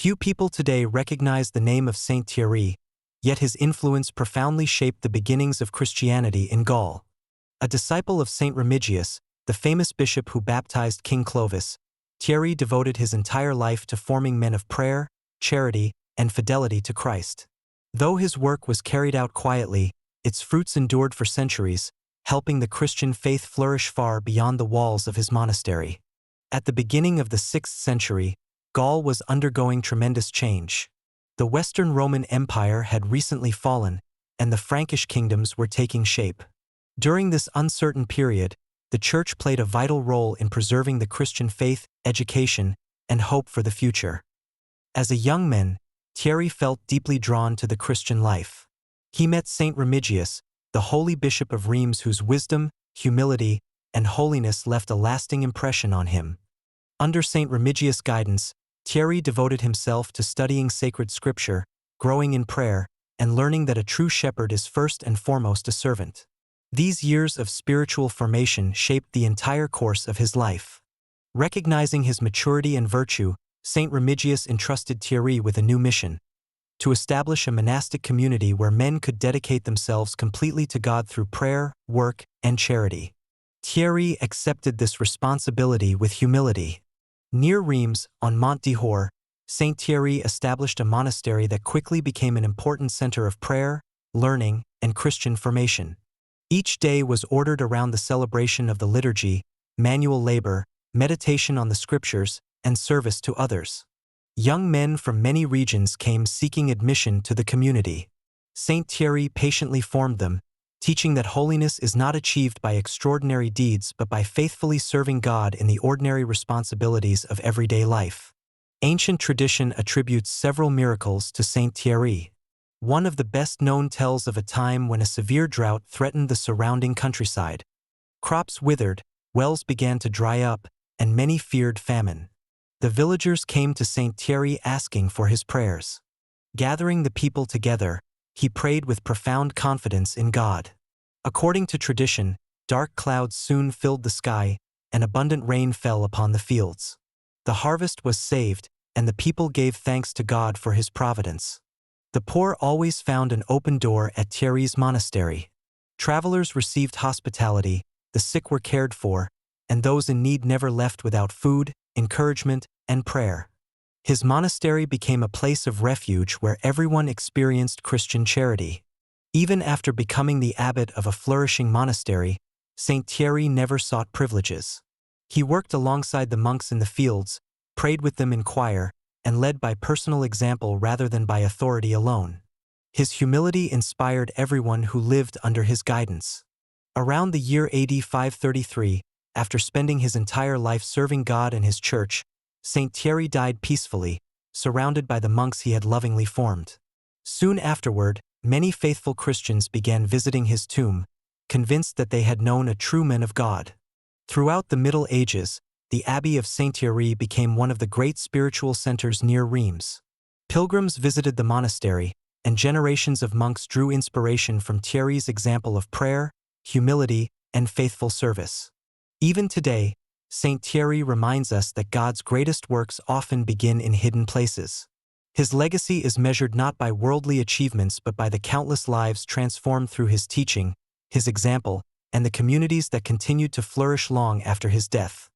Few people today recognize the name of Saint Thierry, yet his influence profoundly shaped the beginnings of Christianity in Gaul. A disciple of Saint Remigius, the famous bishop who baptized King Clovis, Thierry devoted his entire life to forming men of prayer, charity, and fidelity to Christ. Though his work was carried out quietly, its fruits endured for centuries, helping the Christian faith flourish far beyond the walls of his monastery. At the beginning of the 6th century, Gaul was undergoing tremendous change. The Western Roman Empire had recently fallen, and the Frankish kingdoms were taking shape. During this uncertain period, the Church played a vital role in preserving the Christian faith, education, and hope for the future. As a young man, Thierry felt deeply drawn to the Christian life. He met Saint Remigius, the holy bishop of Reims whose wisdom, humility, and holiness left a lasting impression on him. Under Saint Remigius' guidance, Thierry devoted himself to studying sacred scripture, growing in prayer, and learning that a true shepherd is first and foremost a servant. These years of spiritual formation shaped the entire course of his life. Recognizing his maturity and virtue, Saint Remigius entrusted Thierry with a new mission: to establish a monastic community where men could dedicate themselves completely to God through prayer, work, and charity. Thierry accepted this responsibility with humility. Near Reims, on Mont d'Or, Saint Thierry established a monastery that quickly became an important center of prayer, learning, and Christian formation. Each day was ordered around the celebration of the liturgy, manual labor, meditation on the scriptures, and service to others. Young men from many regions came seeking admission to the community. Saint Thierry patiently formed them, teaching that holiness is not achieved by extraordinary deeds but by faithfully serving God in the ordinary responsibilities of everyday life. Ancient tradition attributes several miracles to Saint Thierry. One of the best-known tells of a time when a severe drought threatened the surrounding countryside. Crops withered, wells began to dry up, and many feared famine. The villagers came to Saint Thierry asking for his prayers. Gathering the people together, he prayed with profound confidence in God. According to tradition, dark clouds soon filled the sky, and abundant rain fell upon the fields. The harvest was saved, and the people gave thanks to God for his providence. The poor always found an open door at Thierry's monastery. Travelers received hospitality, the sick were cared for, and those in need never left without food, encouragement, and prayer. His monastery became a place of refuge where everyone experienced Christian charity. Even after becoming the abbot of a flourishing monastery, Saint Thierry never sought privileges. He worked alongside the monks in the fields, prayed with them in choir, and led by personal example rather than by authority alone. His humility inspired everyone who lived under his guidance. Around the year AD 533, after spending his entire life serving God and his church, Saint Thierry died peacefully, surrounded by the monks he had lovingly formed. Soon afterward, many faithful Christians began visiting his tomb, convinced that they had known a true man of God. Throughout the Middle Ages, the Abbey of Saint Thierry became one of the great spiritual centers near Reims. Pilgrims visited the monastery, and generations of monks drew inspiration from Thierry's example of prayer, humility, and faithful service. Even today, Saint Thierry reminds us that God's greatest works often begin in hidden places. His legacy is measured not by worldly achievements but by the countless lives transformed through his teaching, his example, and the communities that continued to flourish long after his death.